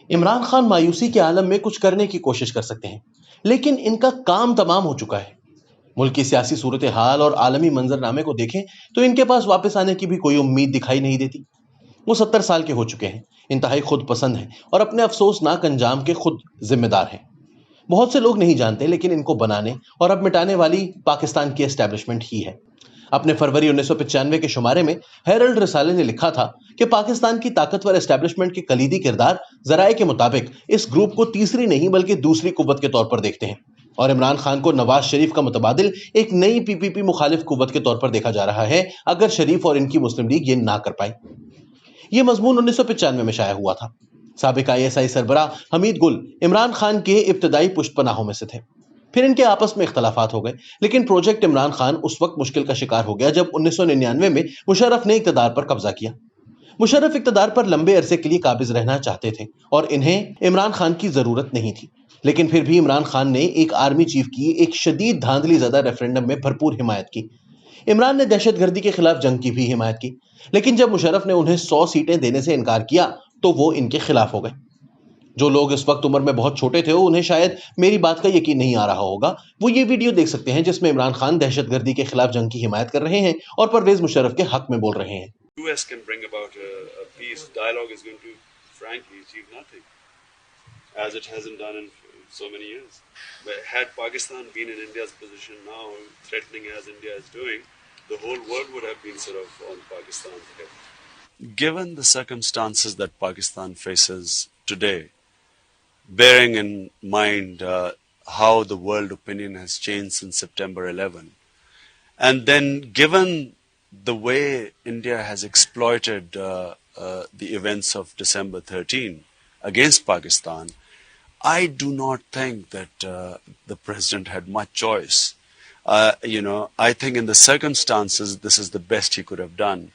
عمران خان مایوسی کے عالم میں کچھ کرنے کی کوشش کر سکتے ہیں، لیکن ان کا کام تمام ہو چکا ہے۔ ملک کی سیاسی صورتحال اور عالمی منظرنامے کو دیکھیں تو ان کے پاس واپس آنے کی بھی کوئی امید دکھائی نہیں دیتی۔ وہ 70 سال کے ہو چکے ہیں، انتہائی خود پسند ہیں اور اپنے افسوسناک انجام کے خود ذمہ دار ہیں۔ بہت سے لوگ نہیں جانتے، لیکن ان کو بنانے اور اب مٹانے والی پاکستان کی اسٹیبلشمنٹ ہی ہے۔ اپنے فروری 1995 کے شمارے میں ہیرلڈ رسالے نے لکھا تھا کہ پاکستان کی طاقتور اسٹیبلشمنٹ کے کلیدی کردار ذرائع کے مطابق اس گروپ کو تیسری نہیں بلکہ دوسری قوت کے طور پر دیکھتے ہیں، اور عمران خان کو نواز شریف کا متبادل ایک نئی پی پی پی مخالف قوت کے طور پر دیکھا جا رہا ہے، اگر شریف اور ان کی مسلم لیگ یہ نہ کر پائے۔ یہ مضمون 1995 میں شائع ہوا تھا۔ سابق آئی ایس آئی سربراہ حمید گل عمران خان کے ابتدائی پشت پناہوں میں سے تھے۔ پھر ان کے آپس میں اختلافات ہو گئے، لیکن پروجیکٹ عمران خان اس وقت مشکل کا شکار ہو گیا جب 1999 میں مشرف نے اقتدار پر قبضہ کیا۔ مشرف اقتدار پر لمبے عرصے کے لیے قابض رہنا چاہتے تھے اور انہیں عمران خان کی ضرورت نہیں تھی، لیکن پھر بھی عمران خان نے ایک آرمی چیف کی ایک شدید دھاندلی زدہ ریفرنڈم میں بھرپور حمایت کی۔ عمران نے دہشت گردی کے خلاف جنگ کی بھی حمایت کی، لیکن جب مشرف نے انہیں 100 سیٹیں دینے سے انکار کیا تو وہ ان کے خلاف ہو گئے۔ جو لوگ اس وقت عمر میں بہت چھوٹے تھے انہیں شاید میری بات کا یقین نہیں آ رہا ہوگا، وہ یہ ویڈیو دیکھ سکتے ہیں جس میں عمران خان دہشت گردی کے خلاف جنگ کی حمایت کر رہے ہیں اور پرویز مشرف کے حق میں بول رہے ہیں۔ US can bring about a peace dialogue is going to frankly achieve nothing, as it hasn't done in so many years. But had Pakistan been in India's position now, threatening as India is doing, the whole world would have been sort of on Pakistan's head. Given the circumstances that Pakistan faces today, bearing in mind how the world opinion has changed since September 11, and then given the way India has exploited the events of December 13 against Pakistan, I do not think that the president had much choice. I think in the circumstances, this is the best he could have done.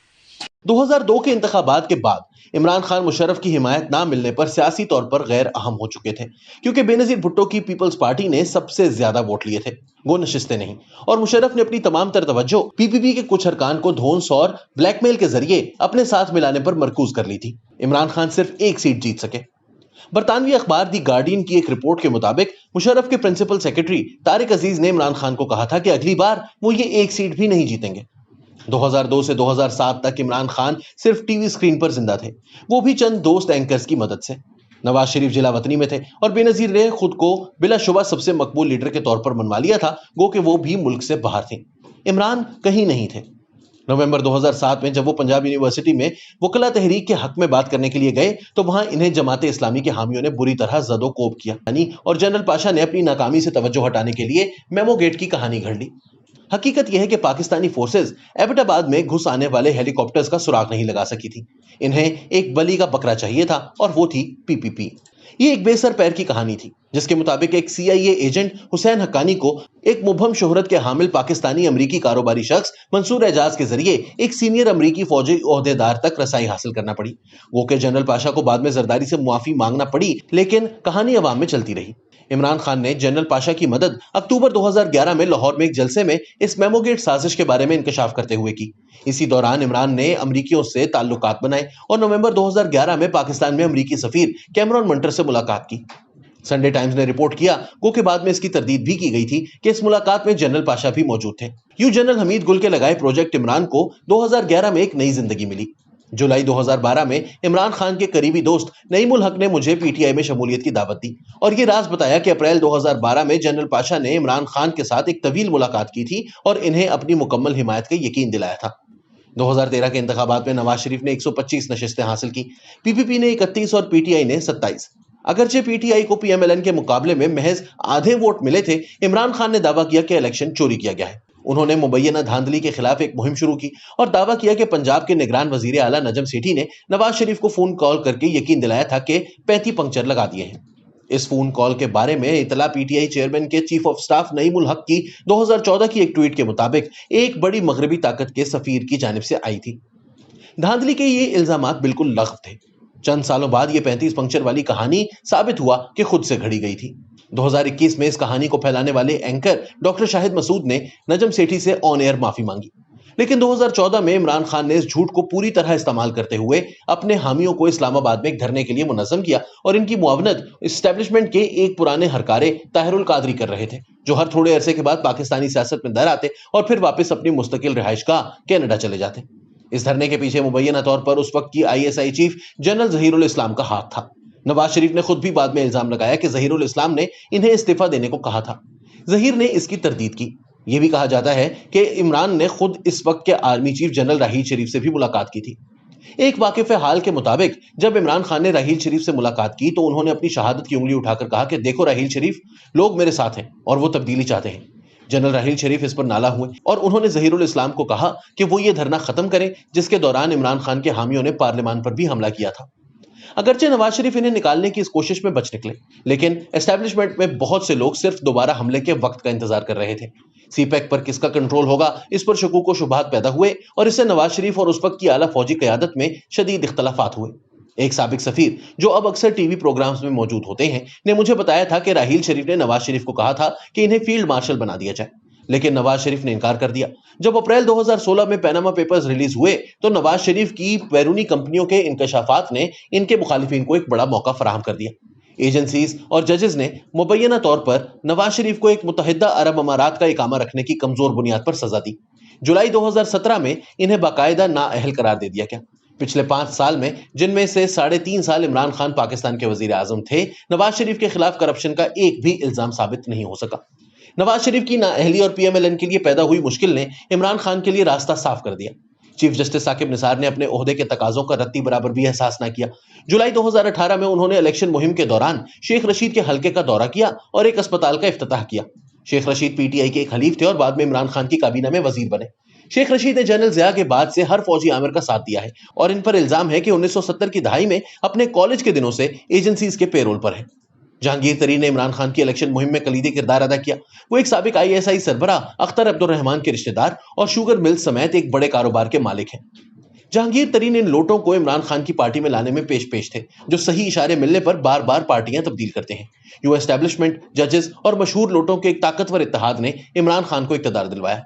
2002 کے انتخابات کے بعد عمران خان مشرف کی حمایت نہ ملنے پر سیاسی طور پر غیر اہم ہو چکے تھے، کیونکہ بے نظیر بھٹو کی پیپلز پارٹی نے سب سے زیادہ ووٹ لیے تھے، وہ نشستیں نہیں، اور مشرف نے اپنی تمام تر توجہ پی پی پی کے کچھ ارکان کو دھونس اور بلیک میل کے ذریعے اپنے ساتھ ملانے پر مرکوز کر لی تھی۔ عمران خان صرف ایک سیٹ جیت سکے۔ برطانوی اخبار دی گارڈین کی ایک رپورٹ کے مطابق مشرف کے پرنسپل سیکرٹری طارق عزیز نے عمران خان کو کہا تھا کہ اگلی بار وہ یہ ایک سیٹ بھی نہیں جیتیں گے۔ 2002 سے 2007 تک عمران خان صرف ٹی وی سکرین پر زندہ تھے، وہ بھی چند دوست اینکرز کی مدد سے۔ نواز شریف جلا وطنی میں تھے اور بے نظیر نے خود کو بلا شبہ سب سے مقبول لیڈر کے طور پر منوا لیا تھا، گو کہ وہ بھی ملک سے باہر تھے۔ عمران کہیں نہیں تھے۔ نومبر 2007 میں جب وہ پنجاب یونیورسٹی میں وکلا تحریک کے حق میں بات کرنے کے لیے گئے تو وہاں انہیں جماعت اسلامی کے حامیوں نے بری طرح زد و کوب کیا، اور جنرل پاشا نے اپنی ناکامی سے توجہ ہٹانے کے لیے میمو گیٹ کی کہانی گھڑ لی۔ حقیقت یہ ہے کہ پاکستانی فورسز ایبٹ آباد میں گھس آنے والے ہیلی کاپٹرز کا سراغ نہیں لگا سکی تھی۔ انہیں ایک بلی کا بکرا چاہیے تھا اور وہ تھی پی پی پی۔ یہ ایک بے سر پیر کی کہانی تھی جس کے مطابق ایک سی آئی اے ایجنٹ حسین حقانی کو ایک مبہم شہرت کے حامل پاکستانی امریکی کاروباری شخص منصور اعجاز کے ذریعے ایک سینئر امریکی فوجی عہدے دار تک رسائی حاصل کرنا پڑی، وہ کہ جنرل پاشا کو بعد میں زرداری سے معافی مانگنا پڑی، لیکن کہانی عوام میں چلتی رہی۔ عمران خان نے جنرل پاشا کی مدد اکتوبر 2011 میں لاہور میں ایک جلسے میں اس میمو گیٹ سازش کے بارے میں انکشاف کرتے ہوئے کی۔ اسی دوران عمران نے امریکیوں سے تعلقات بنائے اور نومبر 2011 میں پاکستان میں امریکی سفیر کیمرون منٹر سے ملاقات کی۔ سنڈے ٹائمز نے رپورٹ کیا، گو کہ بعد میں اس کی تردید بھی کی گئی تھی کہ اس ملاقات میں جنرل پاشا بھی موجود تھے۔ یوں جنرل حمید گل کے لگائے پروجیکٹ عمران کو 2011 میں ایک نئی زندگی ملی۔ جولائی 2012 میں عمران خان کے قریبی دوست نعیم الحق نے مجھے پی ٹی آئی میں شمولیت کی دعوت دی اور یہ راز بتایا کہ اپریل 2012 میں جنرل پاشا نے عمران خان کے ساتھ ایک طویل ملاقات کی تھی اور انہیں اپنی مکمل حمایت کا یقین دلایا تھا۔ 2013 کے انتخابات میں نواز شریف نے 125 نشستیں حاصل کی، پی پی پی نے 31 اور پی ٹی آئی نے 27۔ اگرچہ پی ٹی آئی کو پی ایم ایل این کے مقابلے میں محض آدھے ووٹ ملے تھے، عمران خان نے دعویٰ کیا کہ الیکشن چوری کیا گیا ہے۔ انہوں نے مبینہ دھاندلی کے خلاف ایک مہم شروع کی اور دعویٰ کیا کہ پنجاب کے نگران وزیر اعلیٰ نجم سیٹھی نے نواز شریف کو فون کال کر کے یقین دلایا تھا کہ 35 پنکچر لگا دیے ہیں۔ اس فون کال کے بارے میں اطلاع پی ٹی آئی چیئرمین کے چیف آف سٹاف نعیم الحق کی 2014 کی ایک ٹویٹ کے مطابق ایک بڑی مغربی طاقت کے سفیر کی جانب سے آئی تھی۔ دھاندلی کے یہ الزامات بالکل لغو تھے۔ چند سالوں بعد یہ 35 پنکچر والی کہانی ثابت ہوا کہ خود سے گھڑی گئی تھی۔ 2021 میں اس کہانی کو پھیلانے والے اینکر ڈاکٹر شاہد مسعود نے نجم سیٹھی سے آن ایئر معافی مانگی۔ لیکن 2014 میں عمران خان نے اس جھوٹ کو پوری طرح استعمال کرتے ہوئے اپنے حامیوں کو اسلام آباد میں ایک دھرنے کے لیے منظم کیا اور ان کی معاونت اسٹیبلشمنٹ کے ایک پرانے ہرکارے طاہر القادری کر رہے تھے، جو ہر تھوڑے عرصے کے بعد پاکستانی سیاست میں در آتے اور پھر واپس اپنی مستقل رہائش گاہ کینیڈا چلے جاتے۔ اس دھرنے کے پیچھے مبینہ طور پر اس وقت کی ISI چیف جنرل ظہیر الاسلام کا ہاتھ تھا۔ نواز شریف نے خود بھی بعد میں الزام لگایا کہ ظہیر الاسلام نے انہیں استعفیٰ دینے کو کہا تھا۔ ظہیر نے اس کی تردید کی۔ یہ بھی کہا جاتا ہے کہ عمران نے خود اس وقت کے army chief general Raheel Sharif سے بھی ملاقات کی تھی۔ ایک واقف حال کے مطابق جب عمران خان نے راحیل شریف سے ملاقات کی تو انہوں نے اپنی شہادت کی انگلی اٹھا کر کہا کہ دیکھو راحیل شریف، لوگ میرے ساتھ ہیں اور وہ تبدیلی چاہتے ہیں۔ جنرل راحیل شریف اس پر نالا ہوئے اور انہوں نے ظہیر الاسلام کو کہا کہ وہ یہ دھرنا ختم کریں جس کے دوران عمران خان کے حامیوں نے پارلیمان پر بھی حملہ کیا تھا۔ اگرچہ نواز شریف انہیں نکالنے کی اس کوشش میں بچ نکلے، لیکن اسٹیبلشمنٹ میں بہت سے لوگ صرف دوبارہ حملے کے وقت کا انتظار کر رہے تھے۔ سی پیک پر کس کا کنٹرول ہوگا، اس پر شکوک و شبہات پیدا ہوئے اور اس سے نواز شریف اور اس وقت کی اعلیٰ فوجی قیادت میں شدید اختلافات ہوئے۔ ایک سابق سفیر جو اب اکثر ٹی وی پروگرامز میں موجود ہوتے ہیں نے مجھے بتایا تھا کہ راحیل شریف نے نواز شریف کو کہا تھا کہ انہیں فیلڈ مارشل بنا دیا جائے، لیکن نواز شریف نے انکار کر دیا۔ جب اپریل 2016 میں پیناما پیپرز ریلیز ہوئے تو نواز شریف کی بیرونی کمپنیوں کے انکشافات نے ان کے مخالفین کو ایک بڑا موقع فراہم کر دیا۔ ایجنسیز اور ججز نے مبینہ طور پر نواز شریف کو ایک متحدہ عرب امارات کا اقامہ رکھنے کی کمزور بنیاد پر سزا دی۔ جولائی 2017 میں انہیں باقاعدہ نااہل قرار دے دیا گیا۔ پچھلے 5 سال میں، جن میں سے 3.5 سال عمران خان پاکستان کے وزیر اعظم تھے، نواز شریف کے خلاف کرپشن کا ایک بھی الزام ثابت نہیں ہو سکا۔ نواز شریف کی نااہلی اور PMLN کے لیے پیدا ہوئی مشکل نے عمران خان کے لیے راستہ صاف کر دیا۔ چیف جسٹس ثاقب نثار نے اپنے عہدے کے تقاضوں کا رتی برابر بھی احساس نہ کیا۔ جولائی 2018 میں انہوں نے الیکشن مہم کے دوران شیخ رشید کے حلقے کا دورہ کیا اور ایک اسپتال کا افتتاح کیا۔ شیخ رشید PTI کے ایک حلیف تھے اور بعد میں عمران خان کی کابینہ میں وزیر بنے۔ شیخ رشید نے جنرل ضیاء کے بعد سے ہر فوجی عامر کا ساتھ دیا ہے اور ان پر الزام ہے کہ 1970 کی دہائی میں اپنے کالج کے دنوں سے ایجنسیز کے پیرول پر ہیں۔ جہانگیر ترین نے عمران خان کی الیکشن مہم میں کلیدی کردار ادا کیا۔ وہ ایک سابق ISI سربراہ اختر عبد الرحمان کے رشتہ دار اور شوگر مل سمیت ایک بڑے کاروبار کے مالک ہیں۔ جہانگیر ترین ان لوٹوں کو عمران خان کی پارٹی میں لانے میں پیش تھے جو صحیح اشارے ملنے پر بار بار پارٹیاں تبدیل کرتے ہیں۔ یوں اسٹیبلشمنٹ، ججز اور مشہور لوٹوں کے ایک طاقتور اتحاد نے عمران خان کو اقتدار دلوایا۔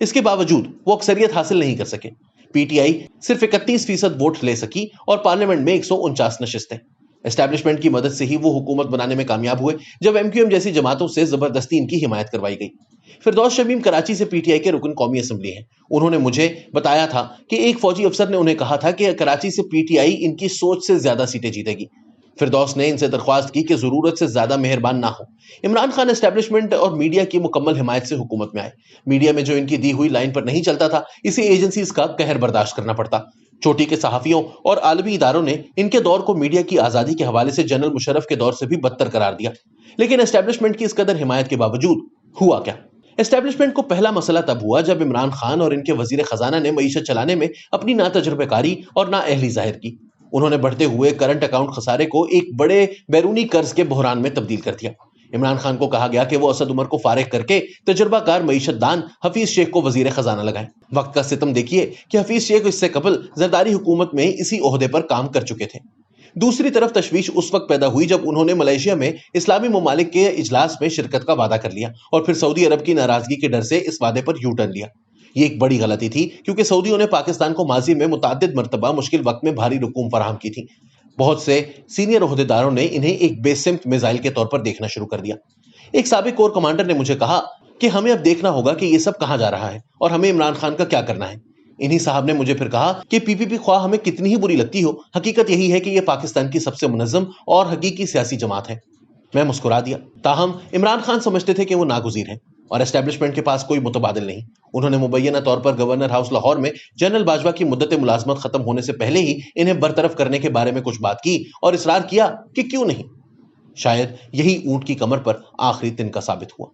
اس کے باوجود وہ اکثریت حاصل نہیں کر سکے۔ PTI صرف 31% ووٹ لے سکی اور پارلیمنٹ میں 149 نشستیں۔ اسٹیبلشمنٹ کی مدد سے ہی وہ حکومت بنانے میں کامیاب ہوئے جب MQM جیسی جماعتوں سے زبردستی ان کی حمایت کروائی گئی۔ فردوس شمیم کراچی سے PTI کے رکن قومی اسمبلی ہیں۔ انہوں نے مجھے بتایا تھا کہ ایک فوجی افسر نے انہیں کہا تھا کہ کراچی سے PTI ان کی سوچ سے زیادہ سیٹیں جیتے گی۔ فردوس نے ان سے درخواست کی کہ ضرورت سے زیادہ مہربان نہ ہو۔ عمران خان اسٹیبلشمنٹ اور میڈیا کی مکمل حمایت سے حکومت میں آئے۔ میڈیا میں جو ان کی دی ہوئی لائن پر نہیں چلتا تھا، اسے ایجنسیز کا قہر برداشت کرنا پڑتا۔ چوٹی کے صحافیوں اور عالمی اداروں نے ان کے دور کو میڈیا کی آزادی کے حوالے سے جنرل مشرف کے دور سے بھی بدتر قرار دیا۔ لیکن اسٹیبلشمنٹ کی اس قدر حمایت کے باوجود ہوا کیا؟ اسٹیبلشمنٹ کو پہلا مسئلہ تب ہوا جب عمران خان اور ان کے وزیر خزانہ نے معیشت چلانے میں اپنی ناتجربہ کاری اور نااہلی ظاہر کی۔ انہوں نے بڑھتے ہوئے کرنٹ اکاؤنٹ خسارے کو ایک بڑے بیرونی قرض کے بحران میں تبدیل کر دیا۔ عمران خان کو کہا گیا کہ وہ اسد عمر کو فارغ کر کے تجربہ کار معیشت دان حفیظ شیخ کو وزیر خزانہ لگائیں۔ وقت کا ستم دیکھیے کہ حفیظ شیخ اس سے قبل زرداری حکومت میں اسی عہدے پر کام کر چکے تھے۔ دوسری طرف تشویش اس وقت پیدا ہوئی جب انہوں نے ملائیشیا میں اسلامی ممالک کے اجلاس میں شرکت کا وعدہ کر لیا اور پھر سعودی عرب کی ناراضگی کے ڈر سے اس وعدے پر یو ٹرن لیا۔ یہ ایک بڑی غلطی تھی کیونکہ سعودیوں نے پاکستان کو ماضی میں متعدد مرتبہ مشکل وقت میں بھاری رقوم فراہم کی تھی۔ بہت سے سینئر عہدیداروں نے انہیں ایک بے سمت میزائل کے طور پر دیکھنا شروع کر دیا۔ ایک سابق کور کمانڈر نے مجھے کہا کہ ہمیں اب دیکھنا ہوگا کہ یہ سب کہاں جا رہا ہے اور ہمیں عمران خان کا کیا کرنا ہے۔ انہی صاحب نے مجھے پھر کہا کہ PPP خواہ ہمیں کتنی ہی بری لگتی ہو، حقیقت یہی ہے کہ یہ پاکستان کی سب سے منظم اور حقیقی سیاسی جماعت ہے۔ میں مسکرا دیا۔ تاہم عمران خان سمجھتے تھے کہ وہ ناگزیر ہیں اور اسٹیبلشمنٹ کے پاس کوئی متبادل نہیں۔ انہوں نے مبینہ طور پر گورنر ہاؤس لاہور میں جنرل باجوہ کی مدت ملازمت ختم ہونے سے پہلے ہی انہیں برطرف کرنے کے بارے میں کچھ بات کی اور اصرار کیا کہ کیوں نہیں۔ شاید یہی اونٹ کی کمر پر آخری تنکا ثابت ہوا۔